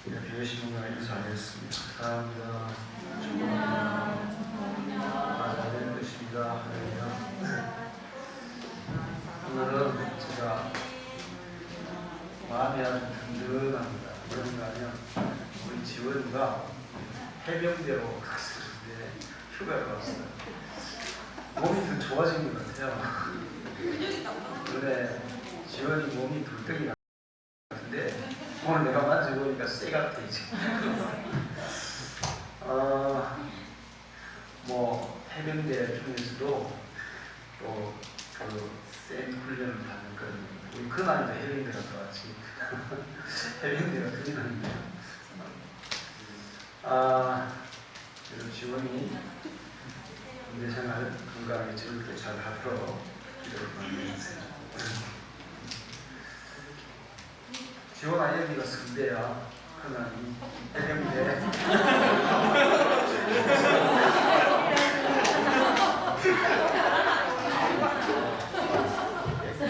배우시는가 인사하겠습니다. 사랑합니다. 축복합니다. 맞아야 것입니다. 오늘은 제가 마음이 아주 든든합니다. 그런가 하면 우리 지원이가 해병대로 갔었는데 휴가를 왔어요. 몸이 더 좋아진 것 같아요. 그래, 지원이 몸이 불덩이 같은데 오늘 내가 만져보니까 쇠 같아 이제. 뭐 해병대 중에서도 또 그 센 훈련을 받는 그런, 우리 그날도 해병대 갔다 왔지. 해병대가 그게 아닌데요. 그래서 지원이 군대 생활 건강하게 즐겁게 잘 하도록 기도를 많이 해주세요. 지원아, 여기가 선대야. 그날 해병대.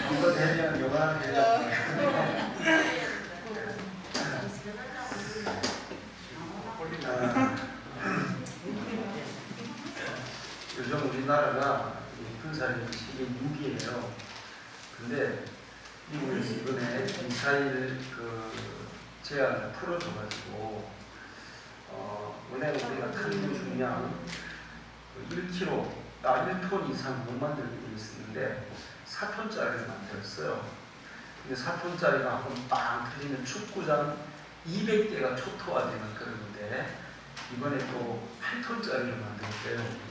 한번 되면 요만한 대접. 요즘 우리나라가 군사력이 세계 6위예요. 근데 미국에서 이번에 미사일 제한을 풀어줘가지고 원래는 우리가 탄두 중량 1톤 이상 못 만들게 돼 있었는데 4톤짜리를 만들었어요. 근데 4톤짜리가 한번 빵 터지면 축구장 200개가 초토화되는 그런데 이번에 또 8톤짜리를 만들었대요.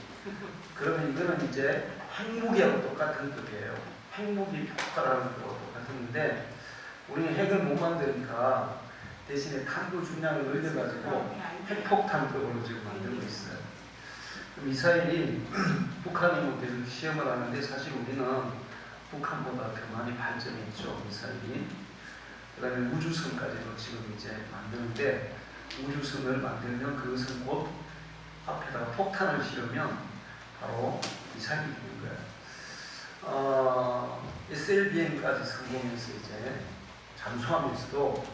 그러면 이거는 이제 핵무기하고 똑같은 급이에요. 핵무기 폭발하는 거하고 똑같은데 우리는 핵을 못 만드니까 대신에 탄두 중량을 늘려가지고 핵폭탄급으로 지금 만들고 있어요. 미사일이 북한이 뭐 계속 시험을 하는데 사실 우리는 북한보다 더 많이 발전했죠, 미사일이. 그 다음에 우주선까지도 지금 이제 만드는데 우주선을 만들면 그것은 곧 앞에다가 폭탄을 실으면 바로 미사일이 되는 거예요. SLBM까지 성공해서 이제 잠수함에서도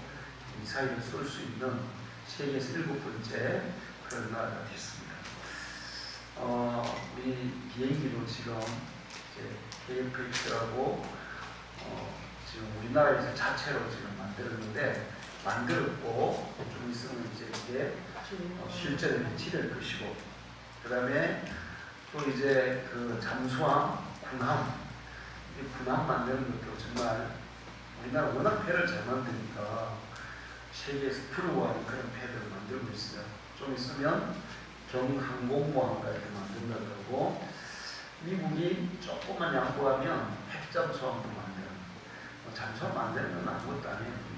미사일을 쏠 수 있는 세계에서 7번째 그런 나라가 됐습니다. 우리 비행기도 지금 이제 KF-X라고 지금 우리나라에서 자체로 지금 만들었고 좀 있으면 이제 이게 실전에 배치될 것이고, 그 다음에 또 이제 그 잠수함, 군함 만드는 것도 정말 우리나라 워낙 배를 잘 만드니까 세계에서 부러워하는 그런 배들을 만들고 있어요. 좀 있으면 경항공모함과 이렇게 만든다고 하고, 미국이 조금만 양보하면 핵잠수함도 만드는, 잠수함 만드는 건 아무것도 아니에요.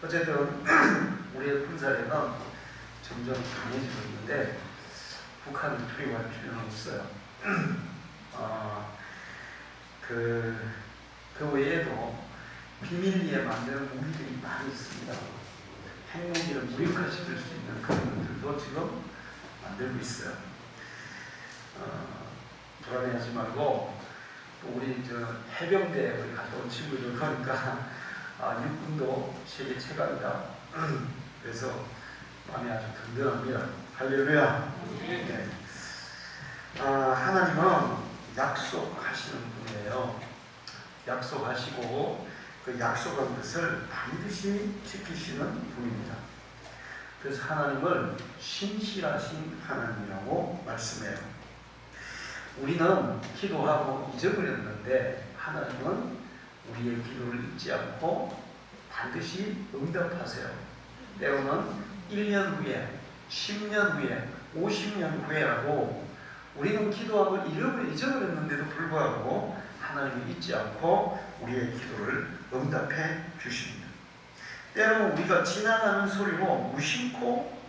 어쨌든 우리의 군사력은 점점 강해지고 있는데 북한은 두려워할 필요는 없어요. 그 외에도 비밀리에 만드는 무기들이 많이 있습니다. 핵무기를 무력화시킬 수 있는 그런 것들도 지금 만들고 있어요. 불안해하지 말고, 또 우리 해병대 우리 갔다 온 친구들 그러니까 육군도 세계 최강이다. 그래서 마음이 아주 든든합니다. 할렐루야. 네. 하나님은 약속하시는 분이에요. 약속하시고 그 약속한 것을 반드시 지키시는 분입니다. 그래서 하나님을 신실하신 하나님이라고 말씀해요. 우리는 기도하고 잊어버렸는데 하나님은 우리의 기도를 잊지 않고 반드시 응답하세요. 때로는 1년 후에, 10년 후에, 50년 후에라고 우리는 기도하고 잊어버렸는데도 불구하고 하나님은 잊지 않고 우리의 기도를 응답해 주십니다. 때로는 우리가 지나가는 소리로 무심코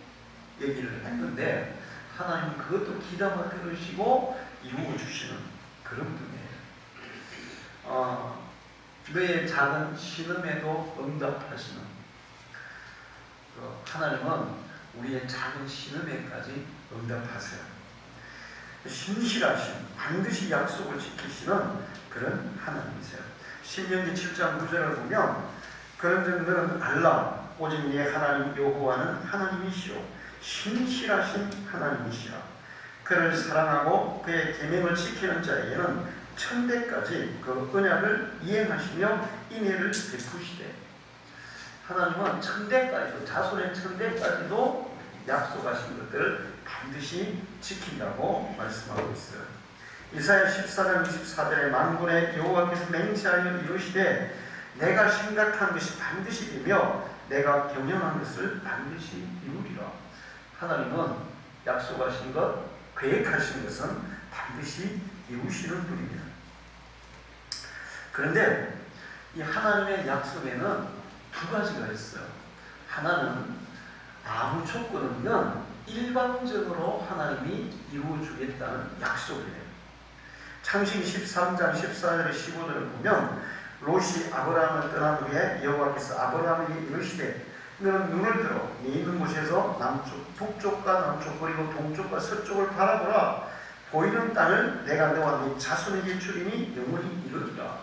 얘기를 했는데 하나님은 그것도 귀담아 들으시고 이루어 주시는 그런 분이에요. 너의 작은 신음에도 응답하시는, 하나님은 우리의 작은 신음에까지 응답하세요. 신실하신, 반드시 약속을 지키시는 그런 하나님이세요. 신명기 7장 9절을 보면 그런 점들은 알라, 오직 네 하나님 여호와는 하나님이시오 신실하신 하나님이시라. 그를 사랑하고 그의 계명을 지키는 자에게는 천대까지 그 언약을 이행하시며 인애를 베푸시되. 하나님은 천대까지도, 자손의 천대까지도 약속하신 것들을 반드시 지킨다고 말씀하고 있어요. 이사야 14장 24절에 만군의 여호와께서 맹세하여 이르시되 내가 생각한 것이 반드시 되며 내가 경영한 것을 반드시 이루리라. 하나님은 약속하신 것, 계획하신 것은 반드시 이루시는 분입니다. 그런데 이 하나님의 약속에는 두 가지가 있어요. 하나는 아무 조건 없는 일방적으로 하나님이 이루어주겠다는 약속이에요. 창세기 13장 14절에 15절을 보면 롯이 아브라함을 떠난 후에 여호와께서 아브라함에게 이르시되 너는 눈을 들어 네 있는 곳에서 남쪽, 북쪽과 남쪽 그리고 동쪽과 서쪽을 바라보라. 보이는 땅을 내가 너와 네 자손에게 주리니 영원히 이르리라.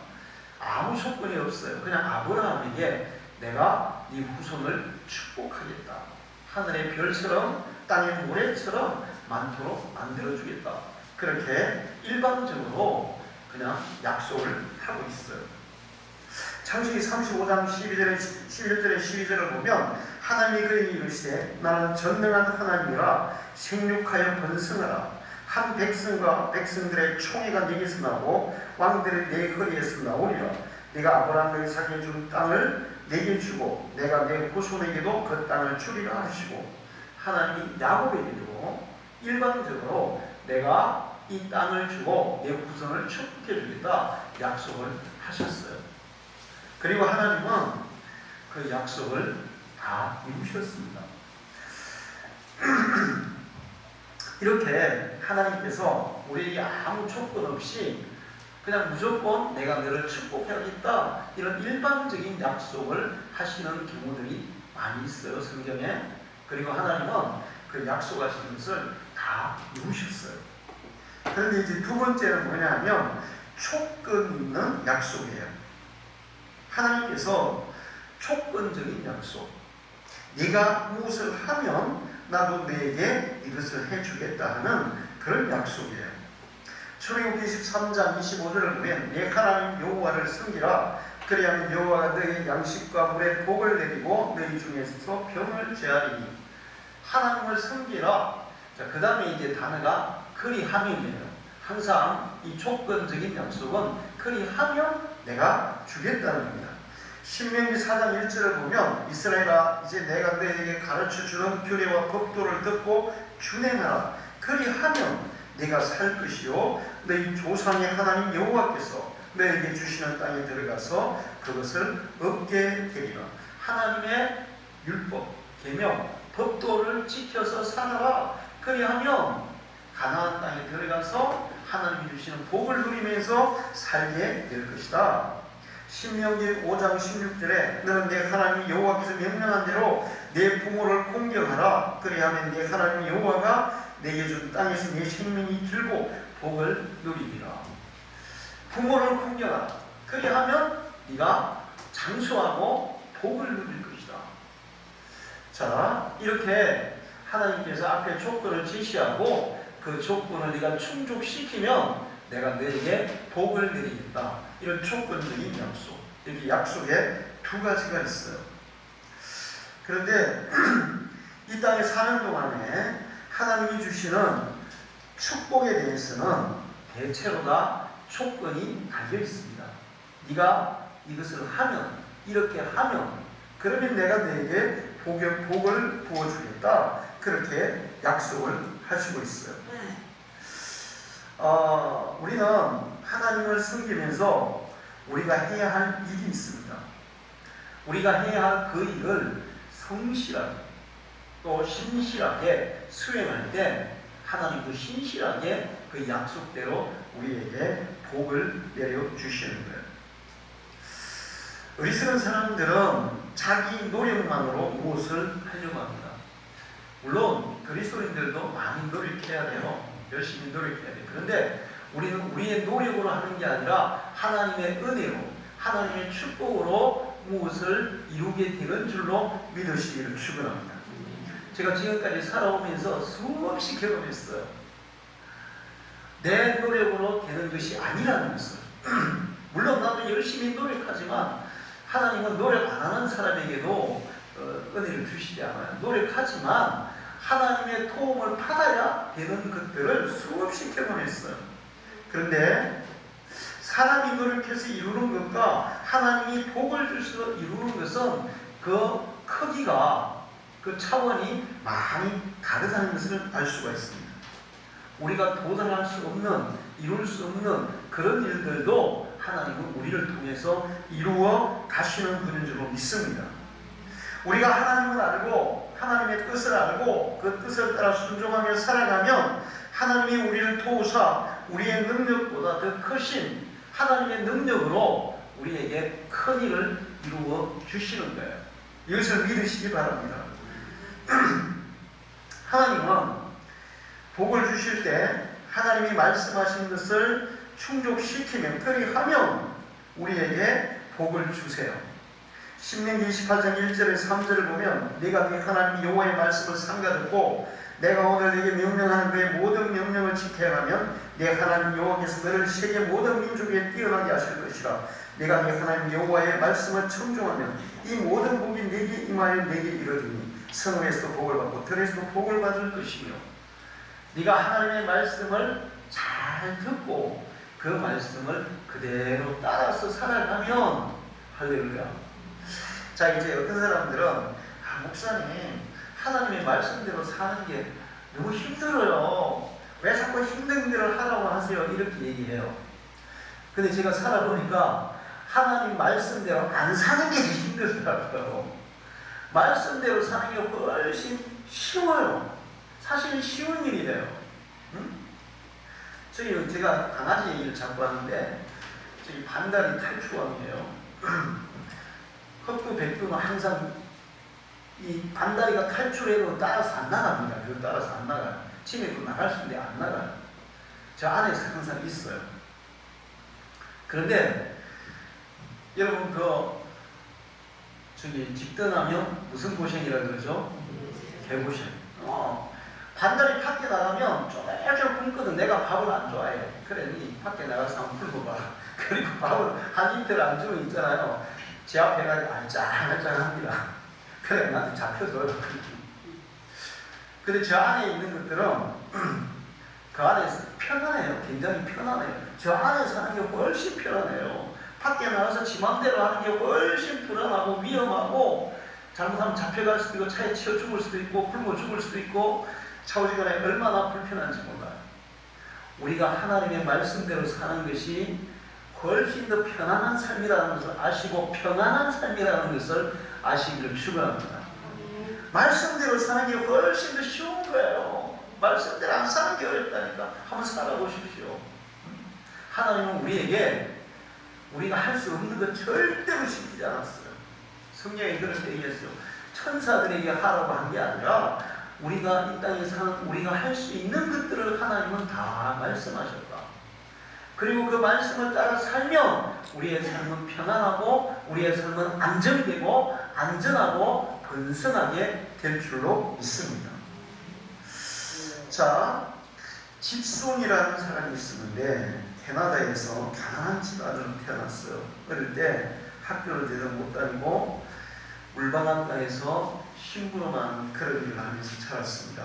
아무 조건이 없어요. 그냥 아브라함에게 내가 네 후손을 축복하겠다. 하늘의 별처럼 땅의 모래처럼 많도록 만들어주겠다. 그렇게 일방적으로 그냥 약속을 하고 있어요. 창세기 35장 11절에 12절을 보면 하나님이 그에게 이르시되 나는 전능한 하나님이라 생육하여 번성하라. 한 백성과 백성들의 총회가 네게서 나고 왕들이 네 허리에서 나오리라. 네가 아브라함과 이삭에게 준 땅을 네게 주고 내가 내 후손에게도 그 땅을 주리라 하시고, 하나님이 야곱에게도 일방적으로 내가 이 땅을 주고 내 후손을 축복해 주겠다 약속을 하셨어요. 그리고 하나님은 그 약속을 다 이루셨습니다. 이렇게 하나님께서 우리에게 아무 조건 없이 그냥 무조건 내가 너를 축복하겠다 이런 일방적인 약속을 하시는 경우들이 많이 있어요, 성경에. 그리고 하나님은 그 약속하신 것을 다 이루셨어요. 그런데 이제 두 번째는 뭐냐면 조건 있는 약속이에요. 하나님께서 조건적인 약속, 네가 무엇을 하면 나도 너에게 이것을 해주겠다 하는 그런 약속이에요. 출애굽기 23장 25절을 보면 네 하나님 여호와를 섬기라. 그리하면 여호와가 너희 양식과 물에 복을 내리고 너희 중에서 병을 제하리니. 하나님을 섬기라. 자, 그 다음에 이제 단어가 그리하면이에요. 항상 이 조건적인 약속은 그리하면 내가 주겠다는 겁니다. 신명기 4장 1절을 보면 이스라엘아 이제 내가 너에게 가르쳐주는 규례와 법도를 듣고 준행하라. 그리하면 네가 살 것이요 너희 조상의 하나님 여호와께서 너에게 주시는 땅에 들어가서 그것을 얻게 되리라. 하나님의 율법, 계명, 법도를 지켜서 살아라. 그리하면 가나안 땅에 들어가서 하나님이 주시는 복을 누리면서 살게 될 것이다. 신명기 5장 16절에 너는 내 하나님 여호와께서 명령한 대로 내 부모를 공경하라. 그리하면 내 하나님 여호와가 내게 준 땅에서 내 생명이 길고 복을 누리리라. 부모를 공경하라. 그리하면 네가 장수하고 복을 누릴 것이다. 자, 이렇게 하나님께서 앞에 조건을 제시하고 그 조건을 네가 충족시키면 내가 너에게 복을 내리겠다. 이런 조건적인 약속. 이렇게 약속에 두 가지가 있어요. 그런데 이 땅에 사는 동안에 하나님이 주시는 축복에 대해서는 대체로 다 조건이 달려 있습니다. 네가 이것을 하면, 이렇게 하면, 그러면 내가 너에게 복을 부어주겠다. 그렇게 약속을 하시고 있어요. 우리는 하나님을 섬기면서 우리가 해야 할 일이 있습니다. 우리가 해야 할 그 일을 성실하게 또 신실하게 수행할 때 하나님도 신실하게 그 약속대로 우리에게 복을 내려주시는 거예요. 어리석은 사람들은 자기 노력만으로 무엇을 하려고 합니다. 물론 그리스도인들도 많이 노력해야 돼요. 열심히 노력해야 돼요. 그런데 우리는 우리의 노력으로 하는 게 아니라 하나님의 은혜로, 하나님의 축복으로 무엇을 이루게 되는 줄로 믿으시기를 축원합니다. 제가 지금까지 살아오면서 수없이 경험했어요. 내 노력으로 되는 것이 아니라는 것을. 물론 나도 열심히 노력하지만 하나님은 노력 안 하는 사람에게도 은혜를 주시지 않아요. 노력하지만 하나님의 도움을 받아야 되는 것들을 수없이 경험했어요. 그런데 사람이 노력해서 이루는 것과 하나님이 복을 주셔서 이루는 것은 그 크기가, 그 차원이 많이 다르다는 것을 알 수가 있습니다. 우리가 도달할 수 없는, 이룰 수 없는 그런 일들도 하나님은 우리를 통해서 이루어 가시는 분인 줄로 믿습니다. 우리가 하나님을 알고 하나님의 뜻을 알고 그 뜻을 따라 순종하며 살아가면 하나님이 우리를 도우사 우리의 능력보다 더 크신 하나님의 능력으로 우리에게 큰 일을 이루어 주시는 거예요. 이것을 믿으시기 바랍니다. 하나님은 복을 주실 때 하나님이 말씀하신 것을 충족시키면, 그리하면 우리에게 복을 주세요. 신명기 28장 1절에 3절을 보면 네가 네 하나님 여호와의 말씀을 삼가듣고 내가 오늘 네게 명령하는 그의 모든 명령을 지켜야 하면 네 하나님 여호와께서 너를 세계 모든 민족에 뛰어나게 하실 것이라. 네가 네 하나님 여호와의 말씀을 청종하면 이 모든 복이 네게 임하여 네게 이르리니 성읍에서도 복을 받고 들에서도 복을 받을 것이며. 네가 하나님의 말씀을 잘 듣고 그 말씀을 그대로 따라서 살아가면, 할렐루야. 자, 이제 어떤 사람들은 목사님 하나님의 말씀대로 사는 게 너무 힘들어요. 왜 자꾸 힘든 일을 하라고 하세요? 이렇게 얘기해요. 근데 제가 살아보니까 하나님 말씀대로 안 사는 게 힘들더라고요. 말씀대로 사는 게 훨씬 쉬워요. 사실 쉬운 일이래요. 제가 강아지 얘기를 자꾸 하는데 저기 반달이 탈출왕이에요. 흑두 백두는 항상 이 반다리가 탈출해도 따라서 안 나갑니다. 그걸 따라서 안 나가요. 집에도 나갈 수 있는데 안 나가요. 저 안에서 항상 있어요. 그런데 여러분 저기 집 떠나면 무슨 고생이라 그러죠? 개고생. 반달이 밖에 나가면 쫄쫄 굶거든. 내가 밥을 안 좋아해. 그러니 밖에 나가서 한번 풀어봐. 그리고 밥을 한 이틀 안 주면 있잖아요. 제 앞에 가지고 알짱알짱합니다. 그래 나한테 잡혀줘요. 근데 저 안에 있는 것들은 그 안에서 편안해요. 굉장히 편안해요. 저 안에 사는 게 훨씬 편안해요. 밖에 나가서 지 맘대로 하는 게 훨씬 불안하고 위험하고, 잘못하면 잡혀갈 수도 있고 차에 치여 죽을 수도 있고 굶어 죽을 수도 있고 차오지간에 얼마나 불편한지 몰라요. 우리가 하나님의 말씀대로 사는 것이 훨씬 더 편안한 삶이라는 것을 아시고 평안한 삶이라는 것을 아시기를 축원합니다. 말씀대로 사는 게 훨씬 더 쉬운 거예요. 말씀대로 안 사는 게 어렵다니까. 한번 살아보십시오. 하나님은 우리에게 우리가 할 수 없는 것 절대로 시키지 않았어요. 성경에 그렇게 얘기했어요. 천사들에게 하라고 한 게 아니라 우리가 이 땅에 사는 우리가 할 수 있는 것들을 하나님은 다 말씀하셨다. 그리고 그 말씀을 따라 살면 우리의 삶은 편안하고 우리의 삶은 안정되고 안전하고 번성하게 될 줄로 믿습니다. 자, 집송이라는 사람이 있었는데 캐나다에서 가난한 집안으로 태어났어요. 어릴 때 학교를 제대로 못 다니고 물방앗간에서 심부름하는 그런 일을 하면서 자랐습니다.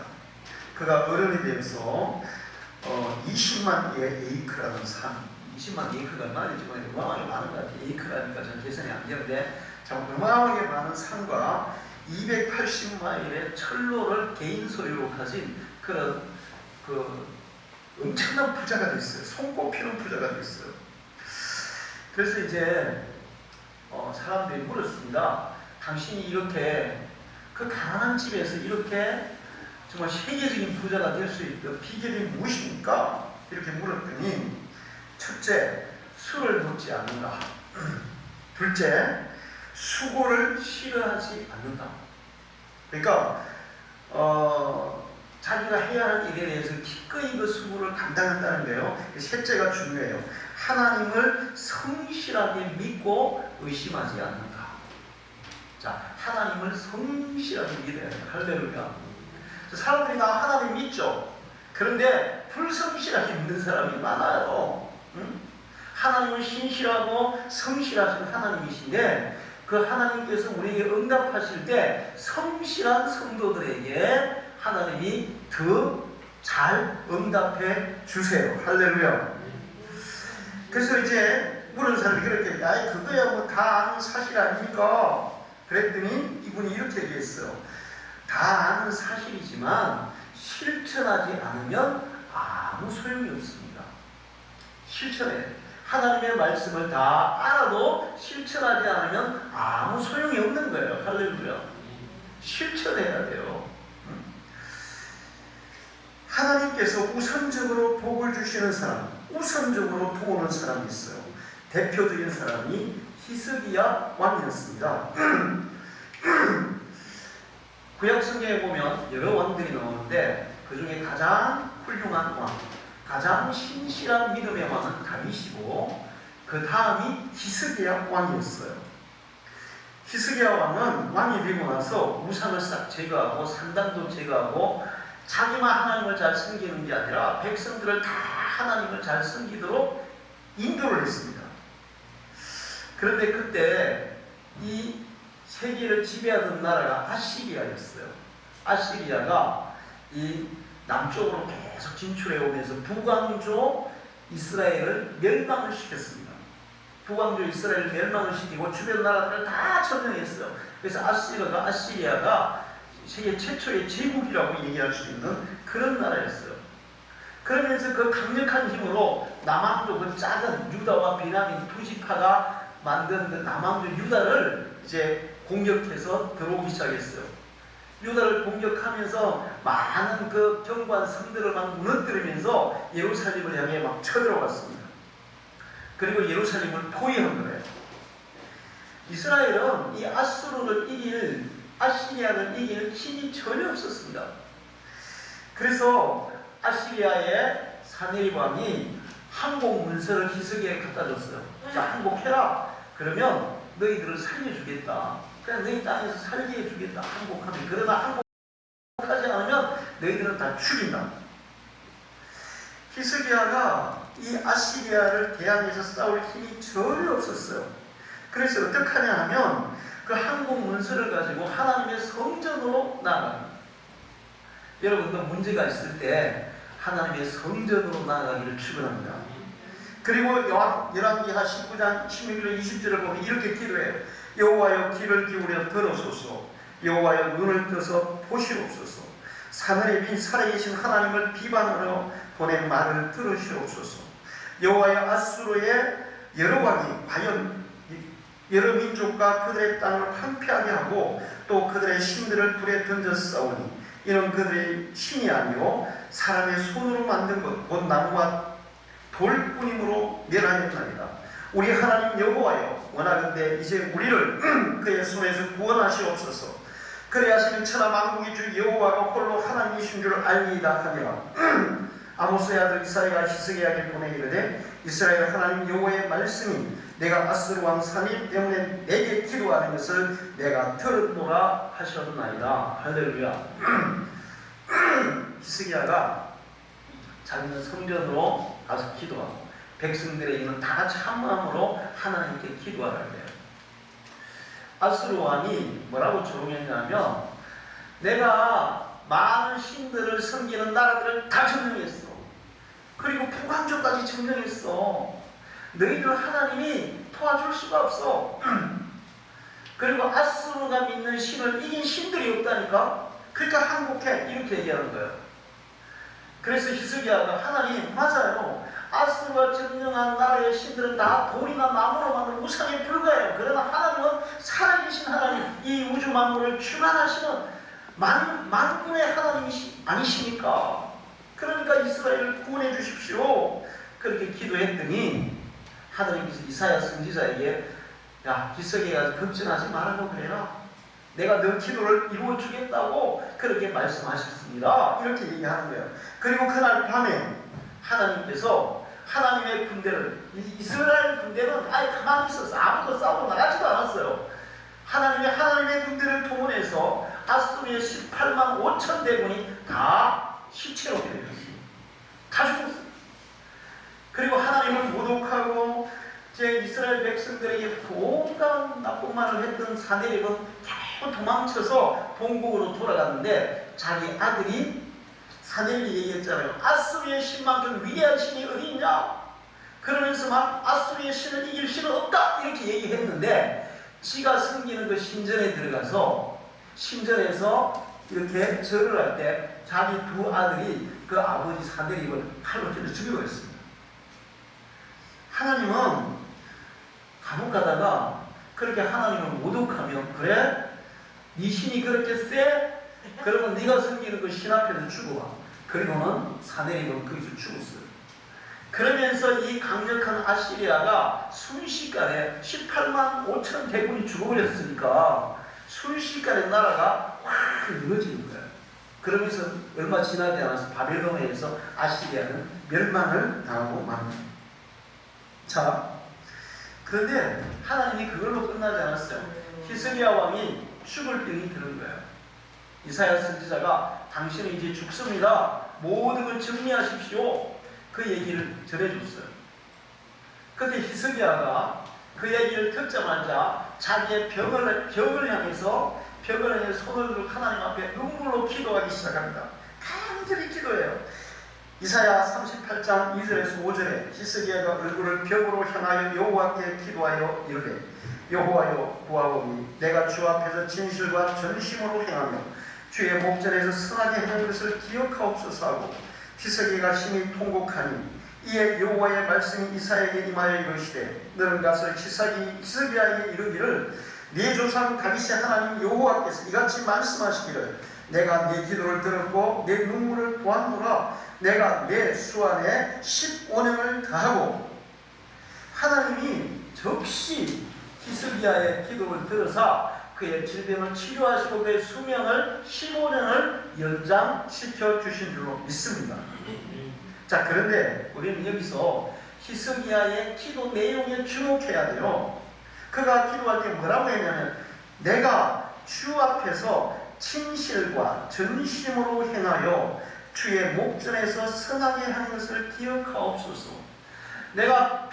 그가 어른이 되어서 20만 에이크라는 산, 20만 에이크가 얼마인지 모르겠는데 어마어마하게 많은 것 같아요. 에이크라니까 전 계산이 안 되는데 참 어마어마하게 많은 산과 280마일의 철로를 개인 소유로 가진 그런 엄청난 부자가 됐어요. 손꼽히는 부자가 됐어요. 그래서 이제 사람들이 물었습니다. 당신이 이렇게 그 가난한 집에서 이렇게 정말 세계적인 부자가 될 수 있던 비결이 무엇입니까? 이렇게 물었더니 첫째, 술을 먹지 않는다. 둘째, 수고를 싫어하지 않는다. 그러니까 자기가 해야 할 일에 대해서 기꺼이 그 수고를 감당한다는데요. 셋째가 중요해요. 하나님을 성실하게 믿고 의심하지 않는다. 자, 하나님을 성실하게 믿어야 돼요. 할렐루야. 사람들이 다 하나님 믿죠. 그런데 불성실하게 믿는 사람이 많아요. 응? 하나님은 신실하고 성실하신 하나님이신데 그 하나님께서 우리에게 응답하실 때 성실한 성도들에게 하나님이 더 잘 응답해 주세요. 할렐루야. 그래서 이제 물은 사람이 그렇게 야 그거야 뭐 다 아는 사실 아닙니까? 그랬더니 이분이 이렇게 얘기했어요. 다 아는 사실이지만 실천하지 않으면 아무 소용이 없습니다. 실천해. 하나님의 말씀을 다 알아도 실천하지 않으면 아무 소용이 없는 거예요. 할렐루야. 실천해야 돼요. 하나님께서 우선적으로 복을 주시는 사람, 우선적으로 도우는 사람이 있어요. 대표적인 사람이 히스기야 왕이었습니다. 구약 성경에 보면 여러 왕들이 나오는데 그 중에 가장 훌륭한 왕, 가장 신실한 믿음의 왕은 다윗이고 그 다음이 히스기야 왕이었어요. 히스기야 왕은 왕이 되고 나서 우상을 싹 제거하고 산당도 제거하고 자기만 하나님을 잘 섬기는 게 아니라 백성들을 다 하나님을 잘 섬기도록 인도를 했습니다. 그런데 그때 이 세계를 지배하던 나라가 아시리아였어요. 아시리아가 이 남쪽으로 계속 진출해 오면서 북왕조 이스라엘을 멸망을 시켰습니다. 북왕조 이스라엘을 멸망을 시키고 주변 나라들을 다 점령했어요. 그래서 아시리아가 세계 최초의 제국이라고 얘기할 수 있는 그런 나라였어요. 그러면서 그 강력한 힘으로 남왕조 그 작은 유다와 비냐민 두 지파가 만든 그 남왕조 유다를 이제 공격해서 들어오기 시작했어요. 유다를 공격하면서 많은 그 견고한 성들을 막 무너뜨리면서 예루살렘을 향해 막 쳐들어갔습니다. 그리고 예루살렘을 포위한 거예요. 이스라엘은 이 아시리아를 이길 힘이 전혀 없었습니다. 그래서 아시리아의 사네립 왕이 항복 문서를 히스기야에 갖다 줬어요. 자, 항복해라. 그러면 너희들을 살려주겠다. 그냥 너희 땅에서 살게 해주겠다. 항복하면. 그러나 항복하지 않으면 너희들은 다 죽인다. 히스기야가 이 아시리아를 대항해서 싸울 힘이 전혀 없었어요. 그래서 어떻게 하냐 하면 그 항복 문서를 가지고 하나님의 성전으로 나아갑니다. 여러분도 문제가 있을 때 하나님의 성전으로 나아가기를 축원합니다. 그리고 열왕기하 19장 16절 20절을 보면 이렇게 기도해요. 여호와여 귀를 기울여 들으소서. 여호와여 눈을 떠서 보시옵소서. 하늘에 빈 살아계신 하나님을 비방하러 보낸 말을 들으시옵소서. 여호와여 아수르의 여러 왕이 과연 여러 민족과 그들의 땅을 황폐하게 하고 또 그들의 신들을 불에 던져 싸우니 이는 그들의 신이 아니요 사람의 손으로 만든 것 곧 나무와 돌뿐이므로 멸하였나이다. 우리 하나님 여호와여 원하건대 이제 우리를 그의 손에서 구원하시옵소서. 그래 하시는 천하 만국의 주 여호와가 홀로 하나님이신 줄 알리이다 하니라. 아모스의 아들 이사야가 히스기야에게 보내기를 이스라엘 하나님 여호와의 말씀이 내가 아수르 왕 사네립 때문에 내게 기도하는 것을 내가 들었노라 하셨나이다. 할렐루야. 히스기야가 자기는 성전으로 가서 기도하고 백성들의 이는 다 같이 한 마음으로 하나님께 기도하라고 해요. 아수르 왕이 뭐라고 조롱했냐면 내가 많은 신들을 섬기는 나라들을 다 점령했어. 그리고 북왕조까지 점령했어. 너희들 하나님이 도와줄 수가 없어. 그리고 아수르가 믿는 신을 이긴 신들이 없다니까. 그러니까 항복해. 이렇게 얘기하는 거예요. 그래서 히스기야가 하나님 맞아요. 아수르가 점령한 나라의 신들은 다 돌이나 나무로 만든 우상에 불과해요. 그러나 하나님은 살아계신 하나님, 이 우주 만물을 주관하시는 만군의 하나님이 아니십니까? 그러니까 이스라엘을 구원해 주십시오. 그렇게 기도했더니 하나님께서 이사야 선지자에게 야 히스기야가 걱정하지 말라고 그래라. 내가 너 기도를 이루어 주겠다고 그렇게 말씀하셨습니다. 이렇게 얘기하는 거예요. 그리고 그날 밤에 하나님께서 하나님의 군대를 이스라엘 군대는 아예 가만히 있었어. 아무도 싸우고 나가지도 않았어요. 하나님의 군대를 동원해서 아수르의 18만 5천 대군이 다 시체로 되었습니다. 다 죽었어요. 그리고 하나님을 모독하고 제 이스라엘 백성들에게 온갖 나쁜 말을 했던 사내립은 결국 도망쳐서 본국으로 돌아갔는데 자기 아들이 사내립이 얘기했잖아요. 아수르의 신만큼 위대한 신이 어디 있냐? 그러면서 막 아수르의 신을 이길 신은 없다 이렇게 얘기했는데 지가 섬기는 그 신전에 들어가서 신전에서 이렇게 절을 할 때 자기 두 아들이 그 아버지 사내립을 칼로 찔러 죽여버렸습니다. 하나님은 감옥 가다가 그렇게 하나님을 모독하면 그래? 네 신이 그렇게 세? 그러면 네가 섬기는 그 신 앞에서 죽어봐. 그리고는 사내립은 거기서 죽었어요. 그러면서 이 강력한 아시리아가 순식간에 18만 5천 대군이 죽어버렸으니까 순식간에 나라가 확 무너지는 거예요. 그러면서 얼마 지나지 않아서 바벨론에서 아시리아는 멸망을 당하고 맙니다. 자, 그런데 하나님이 그걸로 끝나지 않았어요. 히스기야 왕이 죽을 병이 드는 거예요. 이사야 선지자가 당신은 이제 죽습니다. 모든 걸 정리하십시오. 그 얘기를 전해줬어요. 그때 히스기야가 그 얘기를 듣자마자 자기의 벽을 향해서 손을 들고 하나님 앞에 눈물로 기도하기 시작합니다. 간절히 기도해요. 이사야 38장 2절에서 5절에 히스기야가 얼굴을 벽으로 향하여 여호와께 기도하여 이르되 여호와여 구하오니 내가 주 앞에서 진실과 전심으로 행하며 주의 목전에서 선하게 행한 것을 기억하옵소서 하고 히스기야가 심히 통곡하니 이에 여호와의 말씀이 이사야에게 임하여 이르시되 너는 가서 히스기야에게 이르기를 네 조상 다윗의 하나님 여호와께서 이같이 말씀하시기를 내가 네 기도를 들었고 내 눈물을 보았노라. 내가 내 수완에 15년을 다하고 하나님이 즉시 히스기야의 기도를 들어서 그의 질병을 치료하시고 그의 수명을 15년을 연장시켜 주신 줄로 믿습니다. 자, 그런데 우리는 여기서 히스기야의 기도 내용에 주목해야 돼요. 그가 기도할 때 뭐라고 했냐면 내가 주 앞에서 진실과 전심으로 행하여 주의 목전에서 선하게 하는 것을 기억하옵소서. 내가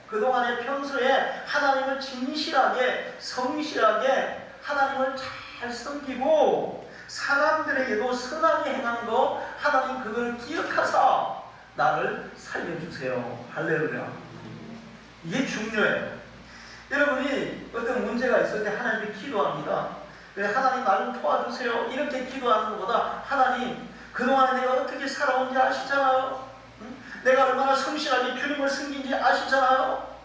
그동안의 평소에 하나님을 진실하게 성실하게 하나님을 잘 섬기고 사람들에게도 선하게 행한 거 하나님 그걸 기억하사 나를 살려주세요. 할렐루야. 이게 중요해요. 여러분이 어떤 문제가 있을 때 하나님께 기도합니다. 하나님 나 좀 도와주세요. 이렇게 기도하는 것보다 하나님 그동안에 내가 어떻게 살아온지 아시잖아요. 내가 얼마나 성실하게 주님을 섬긴지 아시잖아요.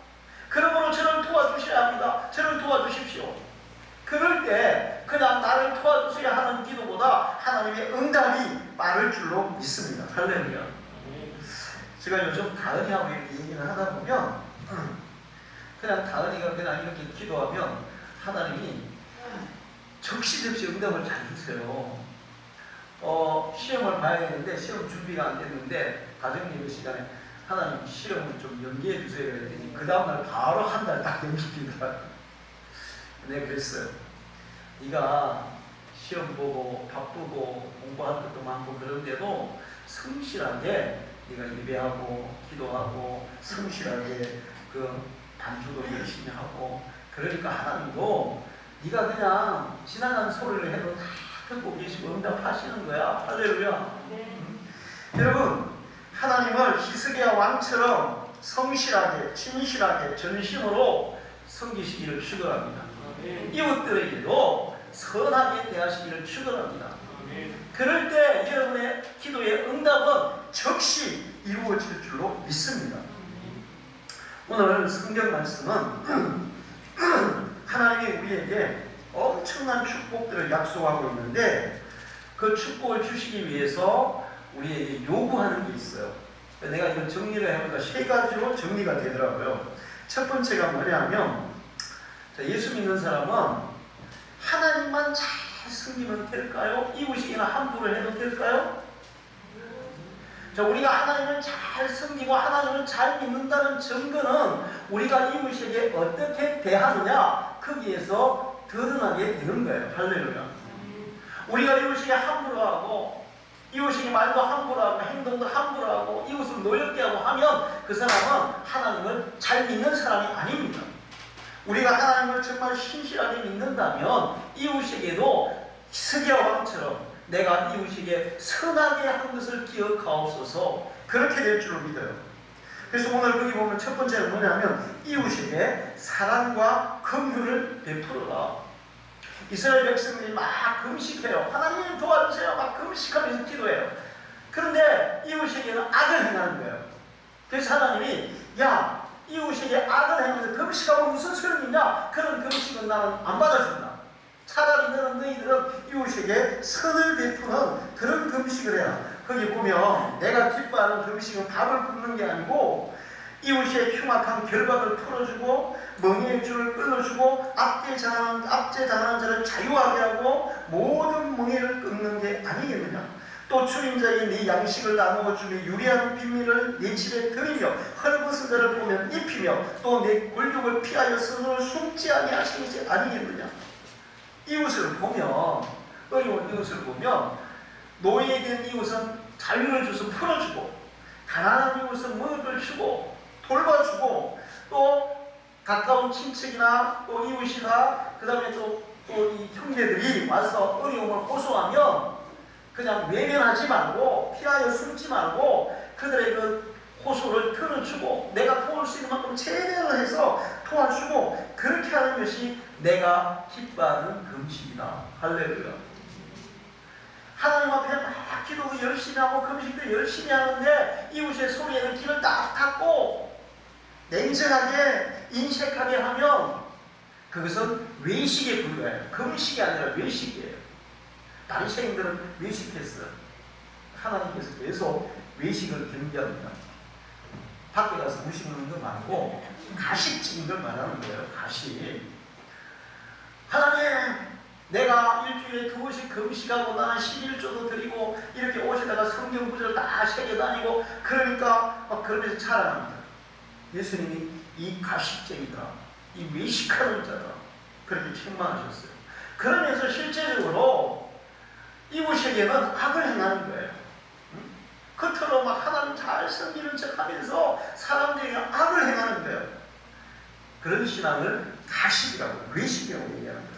그러므로 저를 도와주셔야 합니다. 저를 도와주십시오. 그럴 때 그냥 나를 도와주셔야 하는 기도보다 하나님의 응답이 빠를 줄로 믿습니다. 할렐루야. 제가 요즘 다은이하고 이렇게 얘기를 하다 보면 그냥 다은이가 그냥 이렇게 기도하면 하나님이 적시적시 응답을 잘 주세요. 시험을 봐야 되는데 시험 준비가 안 됐는데 가정예배 시간에 하나님 시험을 좀 연기해 주세요 했더니 그 다음날 바로 한 달 딱 연기되더라고요. 내가 그랬어요. 네가 시험 보고 바쁘고 공부할 것도 많고 그런데도 성실하게 네가 예배하고 기도하고 성실하게 그 반주도 열심히 하고 그러니까 하나님도 네가 그냥 지나간 소리를 해도 다 듣고 계시고 응답하시는 거야. 할렐루야. 여러분 하나님을 히스기야 왕처럼 성실하게 진실하게 전심으로 섬기시기를 축원합니다. 이웃들에게도 선하게 대하시기를 축원합니다. 그럴 때 여러분의 기도의 응답은 즉시 이루어질 줄로 믿습니다. 오늘 성경 말씀은 하나님이 우리에게 엄청난 축복들을 약속하고 있는데 그 축복을 주시기 위해서 우리에게 요구하는 게 있어요. 내가 이걸 정리를 해보니까 3가지로 정리가 되더라고요. 첫 번째가 뭐냐면 예수 믿는 사람은 하나님만 잘 섬기면 될까요? 이웃이나 함부로 해도 될까요? 우리가 하나님을 잘 섬기고 하나님을 잘 믿는다는 증거는 우리가 이웃에게 어떻게 대하느냐 거기에서 드러나게 되는 거예요. 할렐루야. 우리가 이웃에게 함부로 하고 이웃에게 말도 함부로 하고 행동도 함부로 하고 이웃을 노엽게 하고 하면 그 사람은 하나님을 잘 믿는 사람이 아닙니다. 우리가 하나님을 정말 신실하게 믿는다면 이웃에게도 스기야 왕처럼 내가 이웃에게 선하게 한 것을 기억하옵소서, 그렇게 될 줄로 믿어요. 그래서 오늘 거기 보면 첫 번째는 뭐냐면 이웃에게 사랑과 긍휼을 베풀어라. 이스라엘 백성들이 막 금식해요. 하나님 도와주세요. 막 금식하면서 기도해요. 그런데 이웃에게는 악을 행하는 거예요. 그래서 하나님이 야, 이웃에게 악을 행하면서 금식하면 무슨 소용이 있냐? 그런 금식은 나는 안 받아준다. 차라리 너희들은 이웃에게 선을 베푸는 그런 금식을 해라. 거기 보면 내가 기뻐하는 금식은 밥을 굶는 게 아니고 이웃의 흉악한 결박을 풀어주고 멍에의 줄을 끊어주고 압제당하는 자를 자유하게 하고 모든 멍에를 끊는 게 아니겠느냐. 또 주인자에게 네 양식을 나누어 주며 유리한 빈민을 네 집에 들이며 헐벗은 자를 보면 입히며 또 내 골육을 피하여 스스로 숨지 아니하시는 것이 아니겠느냐. 이웃을 보면, 어려운 이웃을 보면 노예된 이웃은 자유를 줘서 풀어주고 가난한 이웃은 먹을 주고 돌봐주고 또 가까운 친척이나 또 이웃이나 그 다음에 또 이 형제들이 와서 어려움을 호소하면 그냥 외면하지 말고 피하여 숨지 말고 그들의 그 호소를 들어주고 내가 도울 수 있는 만큼 최대한을 해서 도와주고 그렇게 하는 것이 내가 기뻐하는 금식이다. 할렐루야. 하나님 앞에 막 기도도 열심히 하고 금식도 열심히 하는데 이웃의 소리에는 귀를 딱 닫고 냉정하게 인색하게 하면 그것은 외식에 불과해요. 금식이 아니라 외식이에요. 바리새인들은 외식했어요. 하나님께서 계속 외식을 경계합니다. 밖에 가서 음식 먹는 거 말고 가식 찍는 걸 말하는 거예요. 가식. 하나님, 내가 일주일에 2번씩 금식하고 나는 11조도 드리고 이렇게 옷에다가 성경 구절 다 새겨다니고 그러니까 막 그러면서 자랑합니다. 예수님이 이 가식쟁이다, 이 외식하는 자다, 그렇게 책망하셨어요. 그러면서 실제적으로 이웃에게는 악을 행하는 거예요. 겉으로 막 하나님 잘 섬기는 척 하면서 사람들에게 악을 행하는 거예요. 그런 신앙을 가식이라고, 외식이라고 얘기하는 거예요.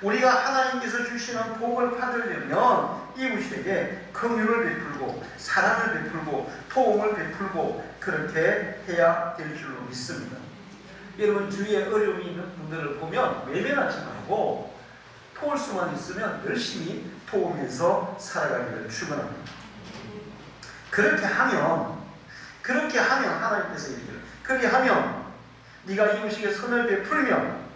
우리가 하나님께서 주시는 복을 받으려면 이웃에게 긍휼을 베풀고 사랑을 베풀고 도움을 베풀고 그렇게 해야 될 줄로 믿습니다. 여러분 주위에 어려움이 있는 분들을 보면 외면하지 말고 도울 수만 있으면 열심히 도우면서 살아가기를 축원합니다. 그렇게 하면 하나님께서 얘기해요. 그렇게 하면 네가 이웃에게 선을 베풀면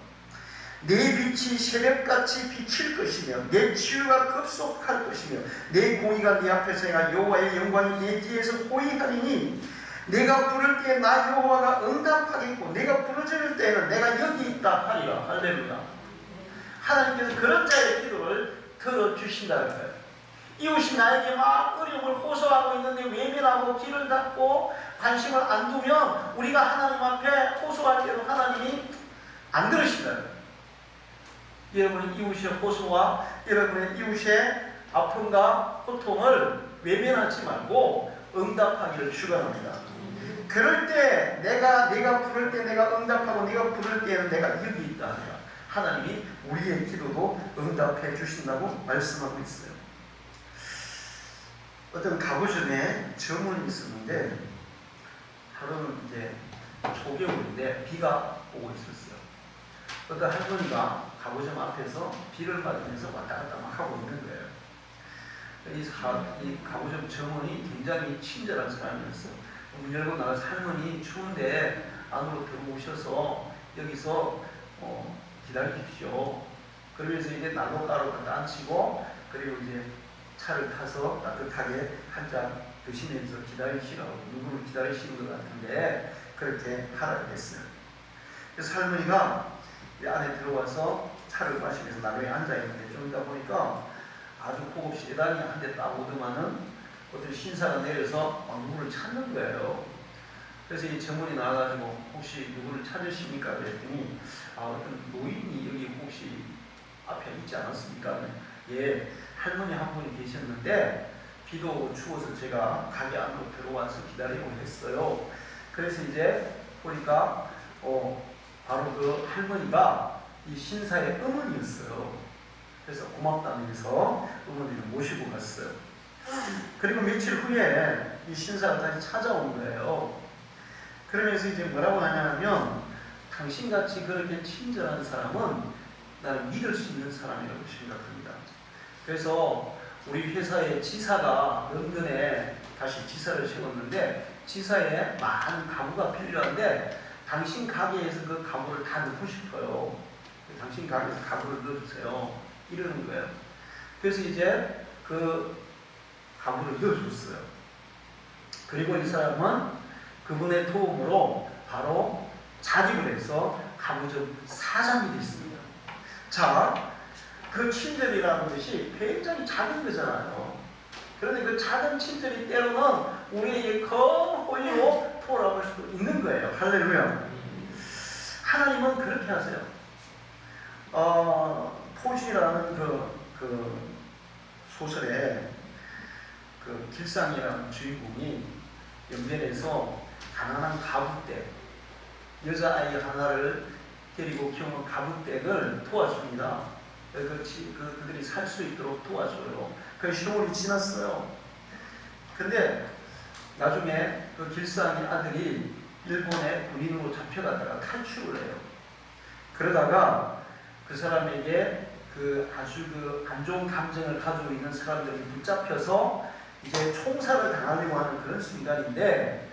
내 빛이 새벽같이 비칠 것이며 내 치유가 급속할 것이며 내 공의가 네 앞에서 행하 여호와의 영광이 네 뒤에서 호위하리니 내가 부를 때에 나 여호와가 응답하겠고 내가 부르짖을 때에는 내가 여기 있다 하리라. 할렐루야. 하나님께서 그런 자의 기도를 들어주신다는 거예요. 이웃이 나에게 막 어려움을 호소하고 있는데 외면하고 귀를 닫고 관심을 안 두면 우리가 하나님 앞에 호소할 때도 하나님이 안 들으신다는 거예요. 여러분의 이웃의 호소와 여러분의 이웃의 아픔과 고통을 외면하지 말고 응답하기를 축원합니다. 그럴 때 내가 부를 때 내가 응답하고 네가 부를 때에는 내가 여기 있다. 하나님이 우리의 기도도 응답해 주신다고 말씀하고 있어요. 어떤 가구점에 점원이 있었는데 하루는 이제 초겨울인데 비가 오고 있었어요. 어떤 할머니가 가구점 앞에서 비를 맞으면서 왔다 갔다 막 하고 있는 거예요. 이 가구점 점원이 굉장히 친절한 사람이었어요. 문 열고 나가서 할머니 추운데 안으로 들어오셔서 여기서 기다리십시오. 그러면서 이제 난로가루 갖다 앉히고 그리고 이제 차를 타서 따뜻하게 한 잔 드시면서 기다리시라고 누구를 기다리시는 것 같은데 그렇게 하라고 했어요. 그래서 할머니가 안에 들어와서 차를 마시면서 나무에 앉아있는데 좀 있다 보니까 아주 고급시 대단히 한 대 딱 오더만은 어떤 신사가 내려서 물을 찾는 거예요. 그래서 이 전문이 나와가지고 혹시 누구를 찾으십니까? 그랬더니 어떤 노인이 여기 혹시 앞에 있지 않았습니까? 예, 할머니 한 분이 계셨는데 비도 오고 추워서 제가 가게 안으로 들어와서 기다리고 했어요. 그래서 이제 보니까 바로 그 할머니가 이 신사의 어머니였어요. 그래서 고맙다면서 어머니를 모시고 갔어요. 그리고 며칠 후에 이 신사가 다시 찾아온 거예요. 그러면서 이제 뭐라고 하냐면 당신같이 그렇게 친절한 사람은 나는 믿을 수 있는 사람이라고 생각합니다. 그래서 우리 회사의 지사가 런던에 다시 지사를 세웠는데 지사에 많은 가구가 필요한데 당신 가게에서 그 가구를 다 넣고 싶어요. 당신 가게에서 가구를 넣어주세요. 이러는 거예요. 그래서 이제 그 가구를 넣어줬어요. 그리고 이 사람은 그분의 도움으로 바로 자립을 해서 가구점 사장이 됐습니다. 자, 그 친절이라는 것이 굉장히 작은 거잖아요. 그런데 그 작은 친절이 때로는 우리에게 큰 호의로 돌아올 수도 있는 거예요. 할렐루야. 하나님은 그렇게 하세요. 포시라는 그 소설에 그 길상이라는 주인공이 연변에서 가난한 가부댁, 여자아이 하나를 데리고 키우는 가부댁을 도와줍니다. 그들이 살 수 있도록 도와줘요. 그 시골이 지났어요. 근데 나중에 그 길상의 아들이 일본의 군인으로 잡혀갔다가 탈출을 해요. 그러다가 그 사람에게 아주 안 좋은 감정을 가지고 있는 사람들이 붙잡혀서 이제 총살을 당하려고 하는 그런 순간인데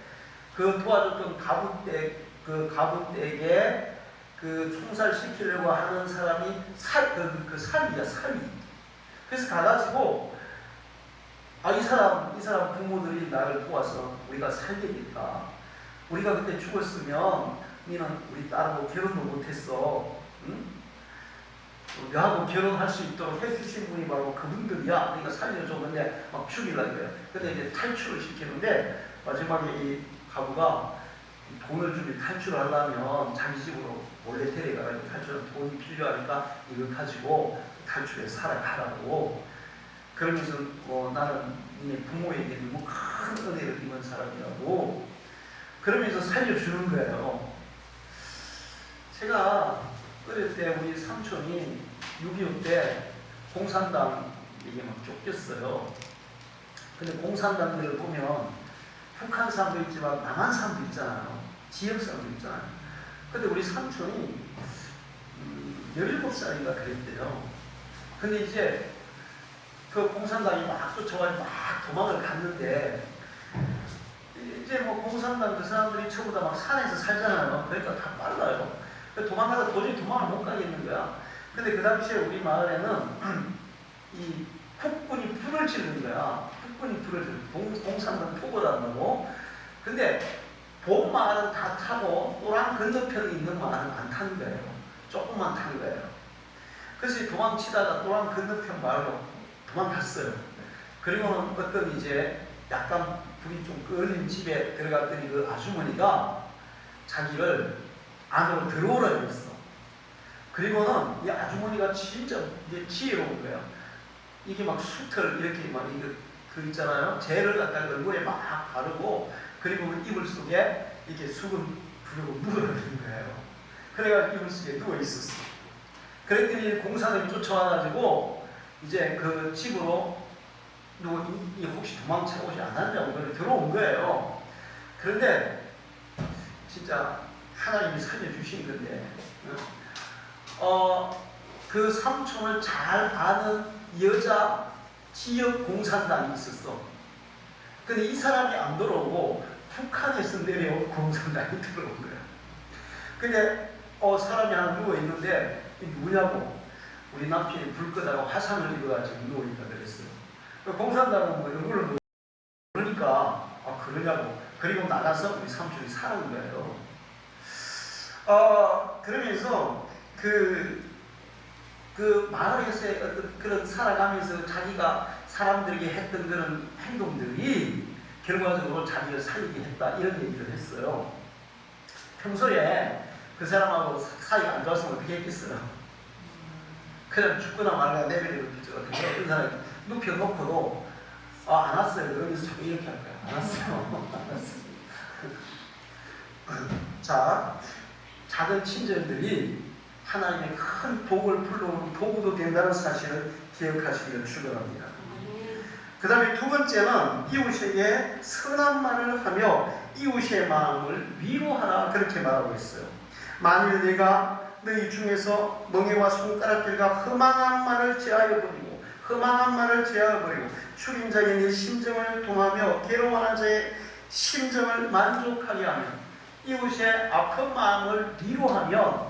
그 도와줬던 가부댁에 총살시키려고 하는 사람이 살이야, 살이. 그래서 가가지고, 이 사람 부모들이 나를 도와서 우리가 살게겠다. 우리가 그때 죽었으면, 너는 우리 딸하고 결혼도 못했어. 응? 너하고 결혼할 수 있도록 해주신 분이 바로 그분들이야. 우리가 살려줘. 근데 막 죽이려는 거예요. 근데 이제 탈출을 시키는데, 마지막에 이 가부가 돈을 주면 탈출하려면 자기 집으로 몰래 데려가가지고 탈출하면 돈이 필요하니까 이걸 가지고 탈출해서 살아가라고. 그러면서 나는 네 부모에게 너무 큰 은혜를 입은 사람이라고 그러면서 살려주는 거예요. 제가 어릴 때 우리 삼촌이 6.25 때 공산당에게 막 쫓겼어요. 근데 공산당들을 보면 북한 사람도 있지만 남한 사람도 있잖아요. 지역 사람도 있잖아요. 근데 우리 삼촌이 17살인가 그랬대요. 근데 이제 그 공산당이 막 쫓아가지고 막 도망을 갔는데 이제 뭐 공산당 그 사람들이 전부 다 막 산에서 살잖아요. 그러니까 다 빨라요. 도망가다 도저히 도망을 못 가겠는 거야. 근데 그 당시에 우리 마을에는 이 국군이 불을 지르는 거야. 국군이 불을 지르는 공산당 포고를 한다고. 근데 본 마을은 다 타고 또랑 건너편에 있는 마을은 안 타는 거예요. 조금만 탄 거예요. 그래서 도망치다가 또랑 건너편 마을로 도망갔어요. 그리고는 어떤 이제 약간 불이 좀 꺼진 집에 들어갔더니 그 아주머니가 자기를 안으로 들어오라고 했어. 그리고는 이 아주머니가 진짜 이제 지혜로운 거예요. 이게 막 숯을 이렇게 막 그 있잖아요. 젤을 갖다가 얼굴에 막 바르고 그리고 이불 속에 이렇게 수건 부르고 누워있는 거예요. 그래가지고 이불 속에 누워 있었어. 그랬더니 공산당이 쫓아와가지고 이제 그 집으로 혹시 도망쳐 오지 않았냐고 들어온 거예요. 그런데 진짜 하나님이 살려주신 건데 그 삼촌을 잘 아는 여자 지역 공산당이 있었어. 근데 이 사람이 안 들어오고 북한에서 내려온 공산당이 들어온 거야. 근데 사람이 하나 누워있는데 누구냐고 우리 남편이 불 끄다가 화상을 입어가지고 누워있다 그랬어요. 공산당은 뭐 얼굴을 모르니까 그러냐고. 그리고 나가서 우리 삼촌이 사는 거예요. 그러면서 그 마을에서의 어떤 그런 살아가면서 자기가 사람들에게 했던 그런 행동들이 결과적으로 자기를 살리게 했다 이런 얘기를 했어요. 평소에 그 사람하고 사이가 안 좋았으면 어떻게 했겠어요? 그냥 죽거나 말거나 내버려뒀겠죠. 어떤 사람이 눕혀놓고도 안 왔어요. 그러면서 자꾸 이렇게 할 거야. 안 왔어요. 안 왔어요. 자, 작은 친절들이 하나님의 큰 복을 불러오는 도구도 된다는 사실을 기억하시기를 축원합니다. 그 다음에 두 번째는 이웃에게 선한 말을 하며 이웃의 마음을 위로하라 그렇게 말하고 있어요. 만일 내가 너희 중에서 멍에와 손가락들과 험한 말을 제하여 버리고 죽인 자의 내 심정을 동하며 괴로워하는 자의 심정을 만족하게 하며 이웃의 아픈 마음을 위로하면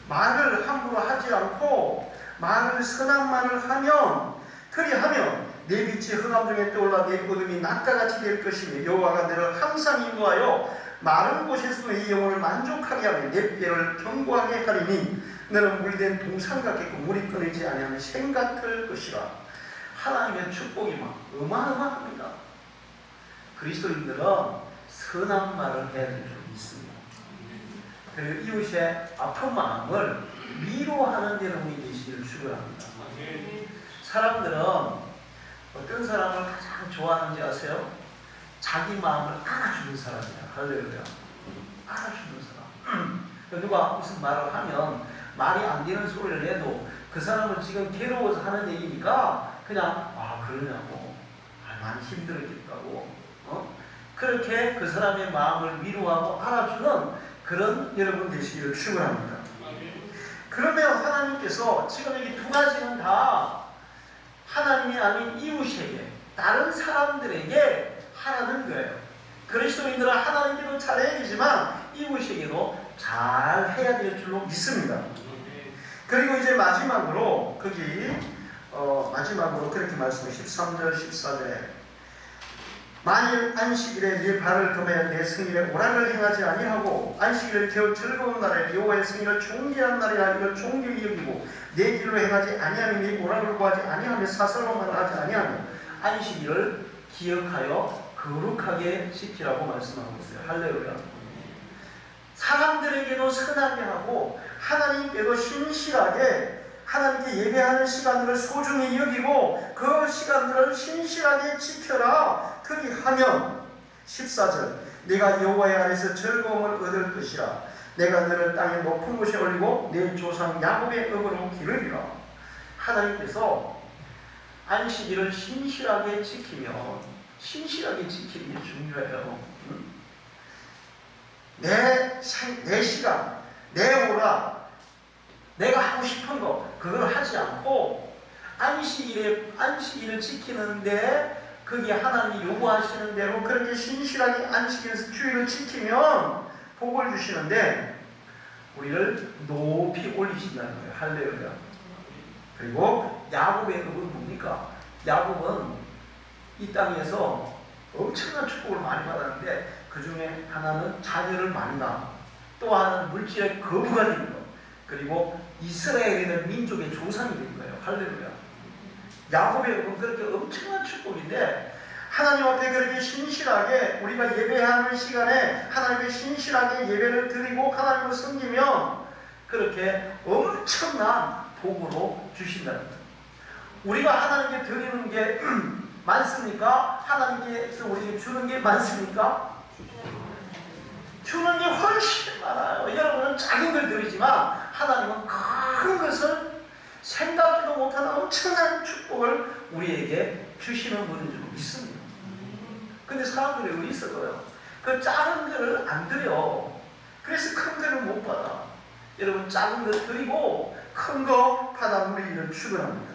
말을 함부로 하지 않고 말을 선한 말을 하면 그리하면 내 빛이 흑암 중에 떠올라 내 어둠이 낮과 같이 될 것이며 여호와가 너를 항상 인도하여 마른 곳에서도 이 영혼을 만족하게 하며 내 뼈를 견고하게 하리니 너는 물된 동산 같겠고 물이 끊이지 아니하는 샘 같을 것이라. 하나님의 축복이 막 어마어마합니다. 그리스도인들은 선한 말을 해야 될 줄 믿습니다. 그리고 이웃의 아픈 마음을 위로하는 여러분이 되시기를 축원합니다. 사람들은 어떤 사람을 가장 좋아하는지 아세요? 자기 마음을 알아주는 사람이야. 할렐루야. 알아주는 사람. 누가 무슨 말을 하면 말이 안 되는 소리를 해도 그 사람은 지금 괴로워서 하는 얘기니까 그냥 그러냐고. 많이 힘들었겠다고. 그렇게 그 사람의 마음을 위로하고 알아주는 그런 여러분 되시기를 축원합니다. 그러면 하나님께서 지금 여기 두 가지는 다 하나님이 아닌 이웃에게 다른 사람들에게 하라는 거예요. 그리스도인들은 하나님께도 잘해야 되지만 이웃에게도 잘 해야 될 줄로 믿습니다. 그리고 이제 마지막으로 마지막으로 그렇게 말씀해 13절 14절에 만일 안식일에 네 발을 금하여 내 생일에 오락을 행하지 아니하고 안식일을 겨우 즐거운 날에 여호와의 생일을 존귀한 날이라 이걸 존귀히 여기고 내 길로 행하지 아니하며 네 오락을 구하지 아니하며 사설로만 하지 아니하며 안식일을 기억하여 거룩하게 지키라고 말씀하고 있어요. 할렐루야. 사람들에게도 선하게 하고 하나님께도 신실하게 하나님께 예배하는 시간들을 소중히 여기고 그 시간들을 신실하게 지켜라. 그리하면 14절 내가 여호와의 안에서 즐거움을 얻을 것이라. 내가 너를 땅의 높은 곳에 올리고 내 조상 야곱의 업으로 기르리라. 하나님께서 안식일을 신실하게 지키면 신실하게 지키는 게 중요해요. 내 시간, 내 오락, 내가 하고 싶은 거 그걸 하지 않고 안식일을 지키는데 그게 하나님이 요구하시는 대로 그렇게 신실하게 안식일에서 주일을 지키면 복을 주시는데 우리를 높이 올리신다는 거예요. 할렐루야. 그리고 야곱의 업은 뭡니까? 야곱은 이 땅에서 엄청난 축복을 많이 받았는데 그 중에 하나는 자녀를 많이 낳아 또 하나는 물질의 거부가 된 것 그리고 이스라엘이라는 민족의 조상이 된 거예요. 할렐루야. 야곱의 업은 그렇게 엄청난 축복인데 하나님 앞에 그렇게 신실하게 우리가 예배하는 시간에 하나님께 신실하게 예배를 드리고 하나님을 섬기면 그렇게 엄청난 복으로 주신다는 거예요. 우리가 하나님께 드리는 게 많습니까? 하나님께서 우리에게 주는 게 많습니까? 주는 게 훨씬 많아요. 여러분은 작은 걸 드리지만 하나님은 큰 것을 생각지도 못하는 엄청난 축복을 우리에게 주시는 분인 줄 믿습니다. 근데 사람들이 왜 있어요? 그 작은 거를 안 드려. 그래서 큰 거를 못 받아. 여러분 작은 거 드리고 큰 거 받아 누리기를 축원합니다.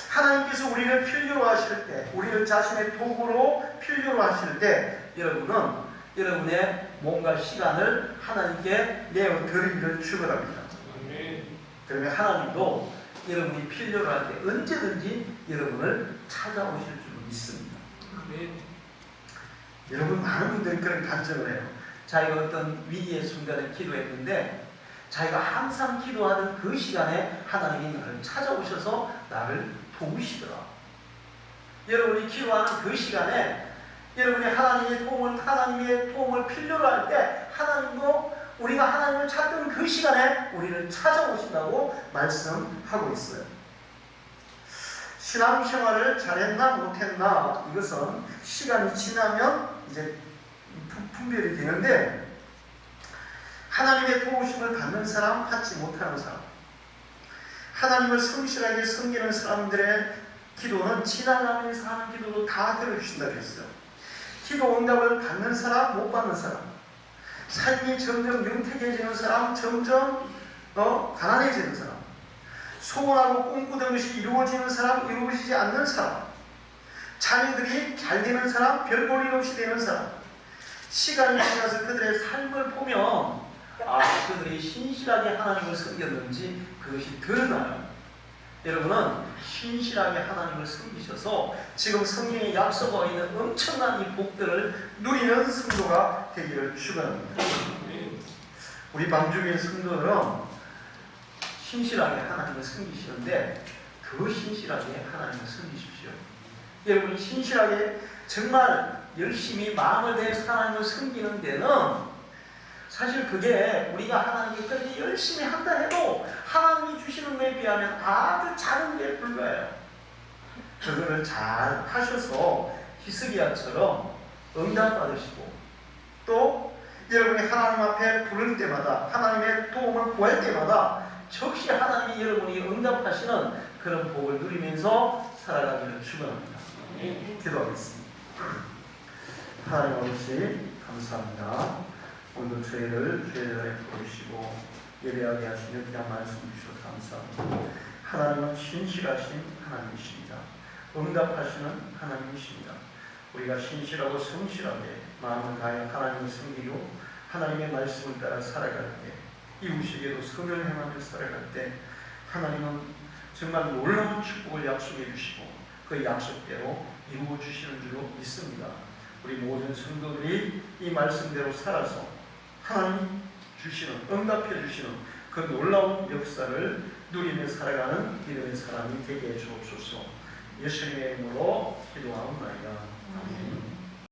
하나님께서 우리를 필요로 하실 때, 우리를 자신의 도구로 필요로 하실 때 여러분은 여러분의 몸과 시간을 하나님께 내어 드리기를 축원합니다. 그러면 하나님도 여러분이 필요로 할 때 언제든지 여러분을 찾아오실 줄 믿습니다. 여러분 많은 분들이 그런 간증을 해요. 자기가 어떤 위기의 순간에 기도했는데 자기가 항상 기도하는 그 시간에 하나님이 나를 찾아오셔서 나를 도우시더라. 여러분이 기도하는 그 시간에 여러분이 하나님의 도움을 필요로 할 때 하나님도 우리가 하나님을 찾던 그 시간에 우리를 찾아오신다고 말씀하고 있어요. 신앙생활을 잘했나 못했나 이것은 시간이 지나면 이제 분별이 되는데, 하나님의 도우심을 받는 사람, 받지 못하는 사람, 하나님을 성실하게 섬기는 사람들의 기도는 지나가면서 하는 기도도 다 들어주신다고 했어요. 기도 응답을 받는 사람, 못 받는 사람, 삶이 점점 윤택해지는 사람, 점점 가난해지는 사람, 소원하고 꿈꾸던 것이 이루어지는 사람, 이루어지지 않는 사람, 자녀들이 잘 되는 사람, 별 볼 일 없이 되는 사람, 시간이 지나서 그들의 삶을 보면 그들이 신실하게 하나님을 섬겼는지 그것이 드러나요. 여러분은 신실하게 하나님을 섬기셔서 지금 성경에 약속하고 있는 엄청난 이 복들을 누리는 성도가 되기를 축원합니다. 우리 방주교회 성도들은 신실하게 하나님을 섬기시는데 더 신실하게 하나님을 섬기십시오. 여러분이 신실하게 정말 열심히 마음을 다해서 하나님을 섬기는 데는 사실 그게 우리가 하나님께 그렇게 열심히 한다 해도 하나님이 주시는 것에 비하면 아주 작은 게 불과해요. 그거를 잘 하셔서 히스기야처럼 응답받으시고, 또 여러분이 하나님 앞에 부를 때마다, 하나님의 도움을 구할 때마다 즉시 하나님이 여러분이 응답하시는 그런 복을 누리면서 살아가기를 축원합니다. 기도하겠습니다. 하나님 아버지 감사합니다. 오늘도 저희를 주의 부르시고 예배하게 하시며 귀한 말씀 주셔서 감사합니다. 하나님은 신실하신 하나님이십니다. 응답하시는 하나님이십니다. 우리가 신실하고 성실하게 마음을 다해 하나님을 섬기고 하나님의 말씀을 따라 살아갈 때, 이웃에게도 선을 행하며 살아갈 때 하나님은 정말 놀라운 축복을 약속해 주시고 그 약속대로 이루어 주시는 줄로 믿습니다. 우리 모든 성도들이 이 말씀대로 살아서 하나님 주시는, 응답해 주시는 그 놀라운 역사를 누리며 살아가는 믿음의 사람이 되게 해 주옵소서. 예수님의 이름으로 기도하옵나이다. 아멘.